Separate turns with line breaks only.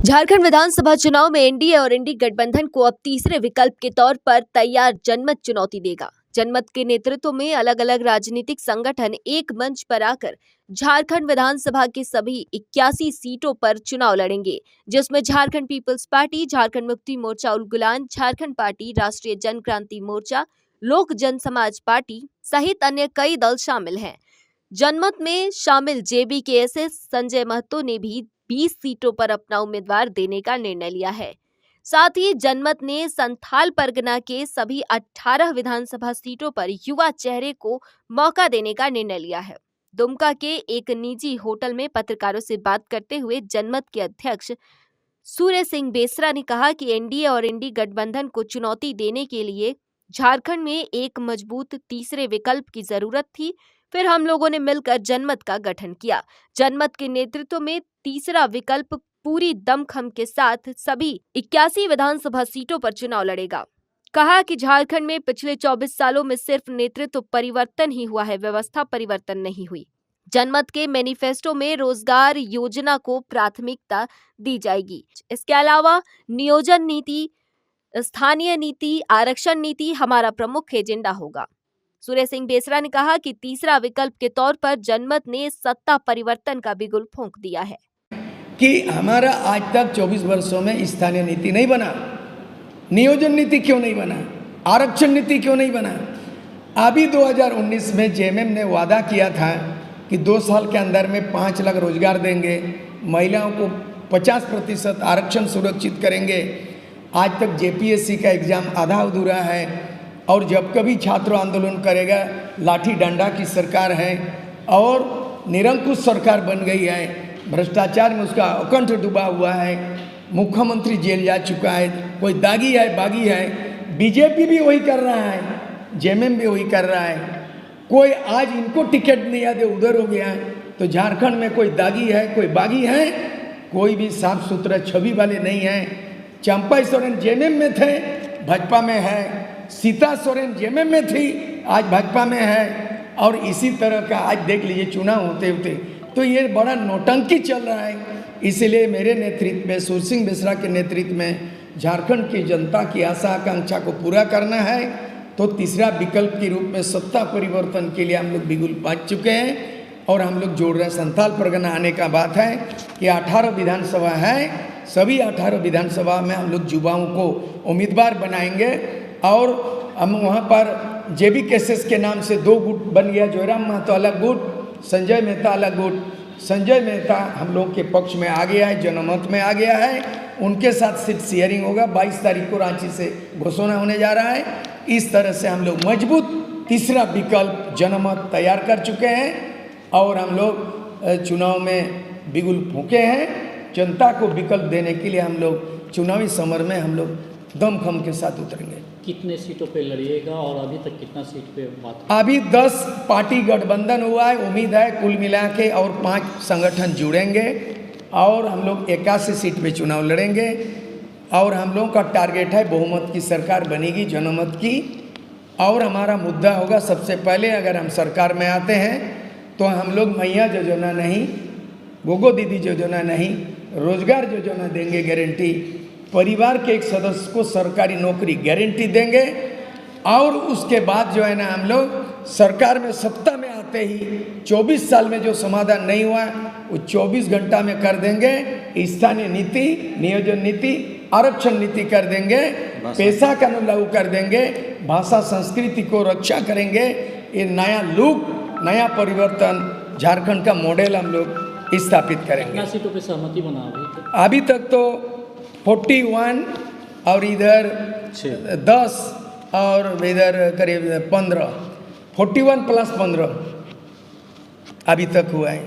झारखंड विधानसभा चुनाव में एनडीए और इंडी गठबंधन को अब तीसरे विकल्प के तौर पर तैयार जनमत चुनौती देगा। जनमत के नेतृत्व में अलग अलग राजनीतिक संगठन एक मंच पर आकर झारखंड विधानसभा के सभी 81 सीटों पर चुनाव लड़ेंगे, जिसमें Jharkhand peoples party, Jharkhand Mukti Morcha Ulgulan, Jharkhand party, राष्ट्रीय जनक्रांति मोर्चा, लोक जनसमाज पार्टी सहित अन्य कई दल शामिल हैं। जनमत में शामिल जेबीकेएसएस संजय महतो ने भी 20 सीटों पर अपना उम्मीदवार देने का निर्णय लिया है। साथ ही जनमत ने संथाल परगना के सभी 18 विधानसभा सीटों पर युवा चेहरे को मौका देने का निर्णय लिया है। दुमका के एक निजी होटल में पत्रकारों से बात करते हुए जनमत के अध्यक्ष सूर्य सिंह बेसरा ने कहा कि एनडीए और इंडी गठबंधन को चुनौती देने के लिए झारखंड में एक मजबूत तीसरे विकल्प की जरूरत थी। फिर हम लोगों ने मिलकर जनमत का गठन किया। जनमत के नेतृत्व में तीसरा विकल्प पूरी दमखम के साथ सभी 81 विधानसभा सीटों पर चुनाव लड़ेगा। कहा कि झारखंड में पिछले 24 सालों में सिर्फ नेतृत्व परिवर्तन ही हुआ है, व्यवस्था परिवर्तन नहीं हुई। जनमत के मैनिफेस्टो में रोजगार योजना को प्राथमिकता दी जाएगी। इसके अलावा नियोजन नीति, स्थानीय नीति, आरक्षण नीति हमारा प्रमुख एजेंडा होगा। सूर्य सिंह बेसरा ने कहा कि तीसरा विकल्प के तौर पर जनमत ने सत्ता परिवर्तन का बिगुल फूंक दिया है
कि हमारा आज तक 24 वर्षों में स्थानीय नीति नहीं बना, नियोजन नीति क्यों नहीं बना, आरक्षण नीति क्यों नहीं बना। अभी 2019 में जेएमएम ने वादा किया था कि 2 साल के अंदर में 5 लाख रोजगार देंगे, महिलाओं को 50% आरक्षण सुरक्षित करेंगे। आज तक जेपीएससी का एग्ज़ाम आधा अधूरा है और जब कभी छात्र आंदोलन करेगा लाठी डंडा की सरकार है और निरंकुश सरकार बन गई है। भ्रष्टाचार में उसका अकंठ डूबा हुआ है। मुख्यमंत्री जेल जा चुका है, कोई दागी है बागी है। बीजेपी भी वही कर रहा है, जेएमएम भी वही कर रहा है। कोई आज इनको टिकट नहीं आते उधर हो गया है। तो झारखंड में कोई दागी है, कोई बागी है, कोई भी साफ सुथरा छवि वाले नहीं हैं। चंपा सोरेन जेएमएम में थे, भाजपा में है। सीता सोरेन जेएमएम में थी, आज भाजपा में है। और इसी तरह का आज देख लीजिए चुनाव होते होते तो ये बड़ा नौटंकी चल रहा है। इसलिए मेरे नेतृत्व में, सूर्य सिंह बेसरा के नेतृत्व में झारखंड की जनता की आशा आकांक्षा को पूरा करना है। तो तीसरा विकल्प के रूप में सत्ता परिवर्तन के लिए हम लोग बिगुल बांध चुके हैं और हम लोग जोड़ रहे हैं। संथाल परगना आने का बात है कि 18 विधानसभा है, सभी 18 विधानसभा में हम लोग युवाओं को उम्मीदवार बनाएंगे और हम वहाँ पर जेबीकेएसएस के नाम से 2 गुट बन गया। जोराम महतो अलग गुट, संजय मेहता अलग गुट। संजय मेहता हम लोग के पक्ष में आ गया है, जनमत में आ गया है। उनके साथ सीट शेयरिंग होगा। 22 तारीख को रांची से घोषणा होने जा रहा है। इस तरह से हम लोग मजबूत तीसरा विकल्प जनमत तैयार कर चुके हैं और हम लोग चुनाव में बिगुल फूंके हैं। जनता को विकल्प देने के लिए हम लोग चुनावी समर में हम लोग दमखम के साथ उतरेंगे।
कितने सीटों पे लड़िएगा और अभी तक कितना सीट पे बात?
अभी 10 पार्टी गठबंधन हुआ है। उम्मीद है कुल मिला के और 5 संगठन जुड़ेंगे और हम लोग 81 सीट पे चुनाव लड़ेंगे और हम लोगों का टारगेट है बहुमत की सरकार बनेगी, जनमत की। और हमारा मुद्दा होगा सबसे पहले, अगर हम सरकार में आते हैं तो हम लोग मैया योजना नहीं, गोगो दीदी योजना नहीं, रोजगार योजना देंगे गारंटी। परिवार के एक सदस्य को सरकारी नौकरी गारंटी देंगे और उसके बाद जो है ना हम लोग सरकार में सत्ता में आते ही 24 साल में जो समाधान नहीं हुआ वो 24 घंटा में कर देंगे। स्थानीय नीति, नियोजन नीति, आरक्षण नीति कर देंगे, पैसा कानून लागू कर देंगे, भाषा संस्कृति को रक्षा करेंगे। ये नया लुक, नया परिवर्तन झारखंड का मॉडल हम लोग स्थापित करेंगे।
कितना सीटों पे सहमति बना
अभी तक तो 41 और इधर 10 और इधर करीब 15, 41 + 15 अभी तक हुआ है।